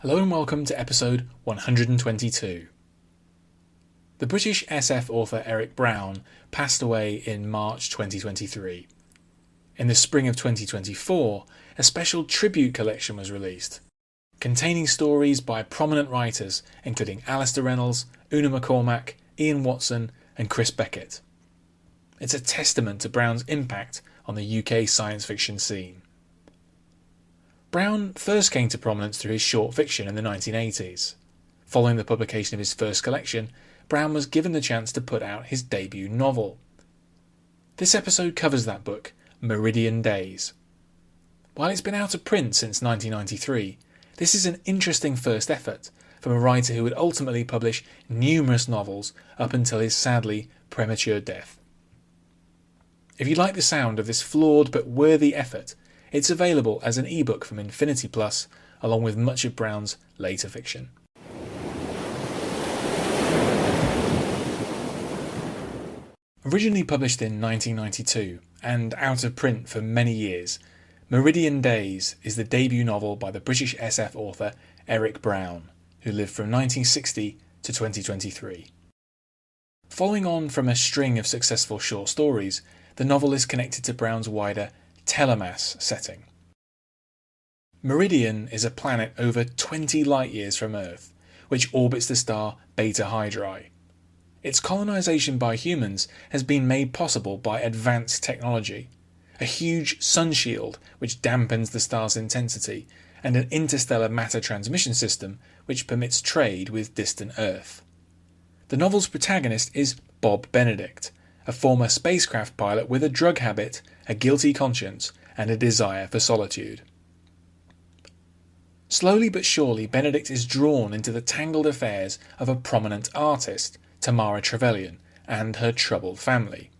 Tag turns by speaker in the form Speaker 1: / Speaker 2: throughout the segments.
Speaker 1: Hello and welcome to episode 122. The British SF author Eric Brown passed away in March 2023. In the spring of 2024, a special tribute collection was released, containing stories by prominent writers including Alistair Reynolds, Una McCormack, Ian Watson and Chris Beckett. It's a testament to Brown's impact on the UK science fiction scene. Brown first came to prominence through his short fiction in the 1980s. Following the publication of his first collection, Brown was given the chance to put out his debut novel. This episode covers that book, Meridian Days. While it's been out of print since 1993, this is an interesting first effort from a writer who would ultimately publish numerous novels up until his sadly premature death. If you like the sound of this flawed but worthy effort, it's available as an ebook from Infinity Plus, along with much of Brown's later fiction. Originally published in 1992 and out of print for many years, Meridian Days is the debut novel by the British SF author Eric Brown, who lived from 1960 to 2023. Following on from a string of successful short stories, the novel is connected to Brown's wider Telemass setting. Meridian is a planet over 20 light-years from Earth, which orbits the star Beta Hydrae. Its colonisation by humans has been made possible by advanced technology, a huge sun shield which dampens the star's intensity, and an interstellar matter transmission system which permits trade with distant Earth. The novel's protagonist is Bob Benedict, a former spacecraft pilot with a drug habit, a guilty conscience, and a desire for solitude. Slowly but surely, Benedict is drawn into the tangled affairs of a prominent artist, Tamara Trevelyan, and her troubled family.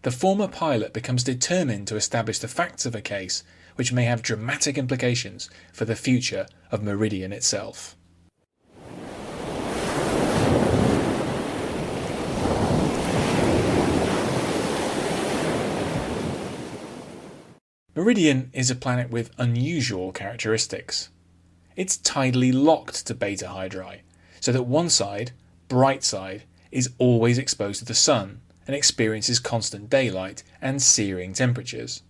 Speaker 1: The former pilot becomes determined to establish the facts of a case which may have dramatic implications for the future of Meridian itself. Meridian is a planet with unusual characteristics. It's tidally locked to Beta Hydrae, so that one side, bright side, is always exposed to the sun and experiences constant daylight and searing temperatures.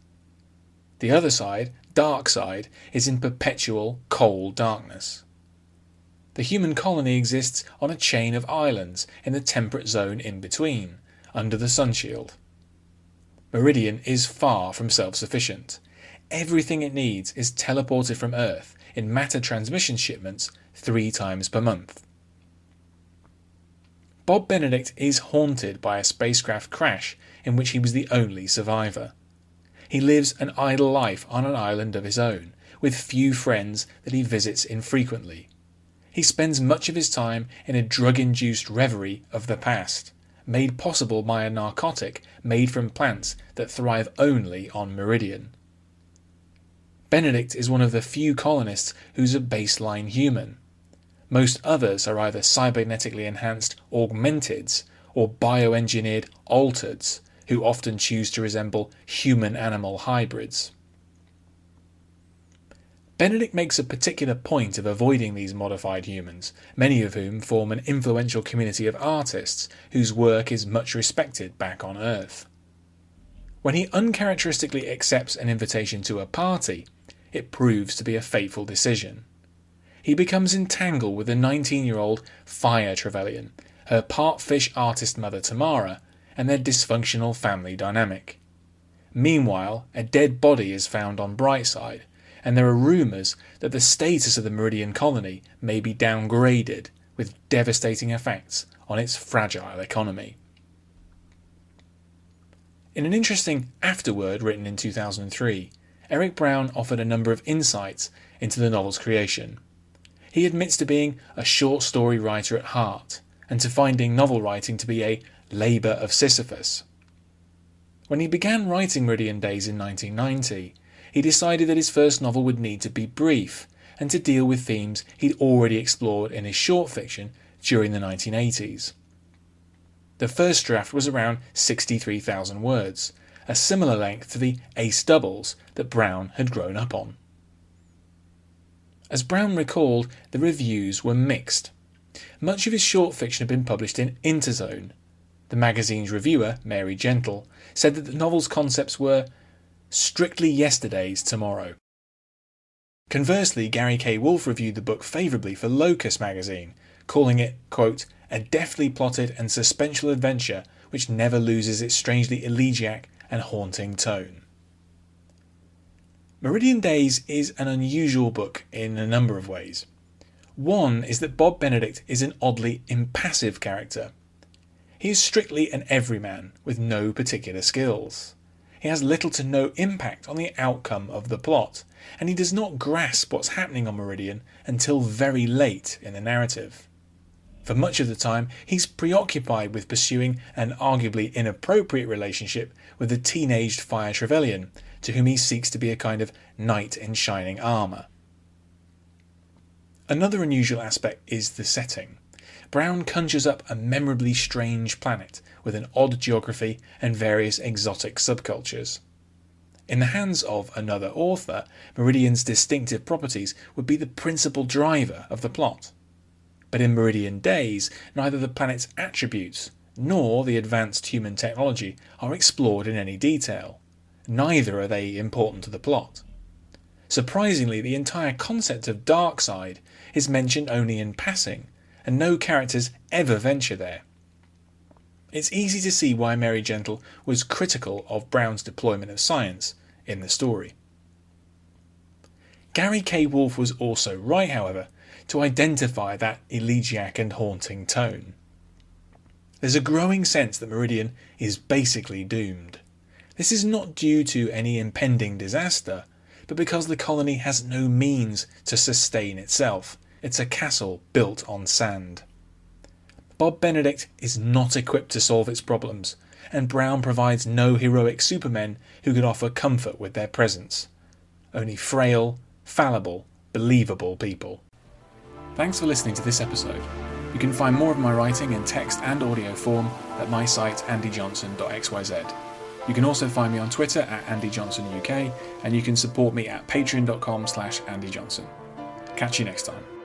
Speaker 1: The other side, dark side, is in perpetual cold darkness. The human colony exists on a chain of islands in the temperate zone in between, under the sun shield. Meridian is far from self-sufficient. Everything it needs is teleported from Earth in matter transmission shipments 3 times per month. Bob Benedict is haunted by a spacecraft crash in which he was the only survivor. He lives an idle life on an island of his own, with few friends that he visits infrequently. He spends much of his time in a drug-induced reverie of the past, made possible by a narcotic made from plants that thrive only on Meridian. Benedict is one of the few colonists who's a baseline human. Most others are either cybernetically enhanced augmenteds or bioengineered altereds, who often choose to resemble human-animal hybrids. Benedict makes a particular point of avoiding these modified humans, many of whom form an influential community of artists whose work is much respected back on Earth. When he uncharacteristically accepts an invitation to a party, it proves to be a fateful decision. He becomes entangled with the 19-year-old Fire Trevelyan, her part-fish artist mother Tamara, and their dysfunctional family dynamic. Meanwhile, a dead body is found on Brightside, and there are rumours that the status of the Meridian colony may be downgraded, with devastating effects on its fragile economy. In an interesting afterword written in 2003, Eric Brown offered a number of insights into the novel's creation. He admits to being a short story writer at heart, and to finding novel writing to be a labour of Sisyphus. When he began writing Meridian Days in 1990, he decided that his first novel would need to be brief, and to deal with themes he'd already explored in his short fiction during the 1980s. The first draft was around 63,000 words, a similar length to the ace doubles that Brown had grown up on. As Brown recalled, the reviews were mixed. Much of his short fiction had been published in Interzone. The magazine's reviewer, Mary Gentle, said that the novel's concepts were strictly yesterday's tomorrow. Conversely, Gary K. Wolfe reviewed the book favourably for Locus magazine, calling it, quote, a deftly plotted and suspenseful adventure which never loses its strangely elegiac and haunting tone. Meridian Days is an unusual book in a number of ways. One is that Bob Benedict is an oddly impassive character. He is strictly an everyman with no particular skills. He has little to no impact on the outcome of the plot, and he does not grasp what's happening on Meridian until very late in the narrative. For much of the time, he's preoccupied with pursuing an arguably inappropriate relationship with a teenaged Fire Trevelyan, to whom he seeks to be a kind of knight in shining armour. Another unusual aspect is the setting. Brown conjures up a memorably strange planet with an odd geography and various exotic subcultures. In the hands of another author, Meridian's distinctive properties would be the principal driver of the plot. But in Meridian Days, neither the planet's attributes nor the advanced human technology are explored in any detail. Neither are they important to the plot. Surprisingly, the entire concept of Darkside is mentioned only in passing, and no characters ever venture there. It's easy to see why Mary Gentle was critical of Brown's deployment of science in the story. Gary K. Wolfe was also right, however, to identify that elegiac and haunting tone. There's a growing sense that Meridian is basically doomed. This is not due to any impending disaster, but because the colony has no means to sustain itself. It's a castle built on sand. Bob Benedict is not equipped to solve its problems, and Brown provides no heroic supermen who could offer comfort with their presence. Only frail, fallible, believable people. Thanks for listening to this episode. You can find more of my writing in text and audio form at my site andyjohnson.xyz. You can also find me on Twitter at AndyJohnsonUK, and you can support me at patreon.com/AndyJohnson. Catch you next time.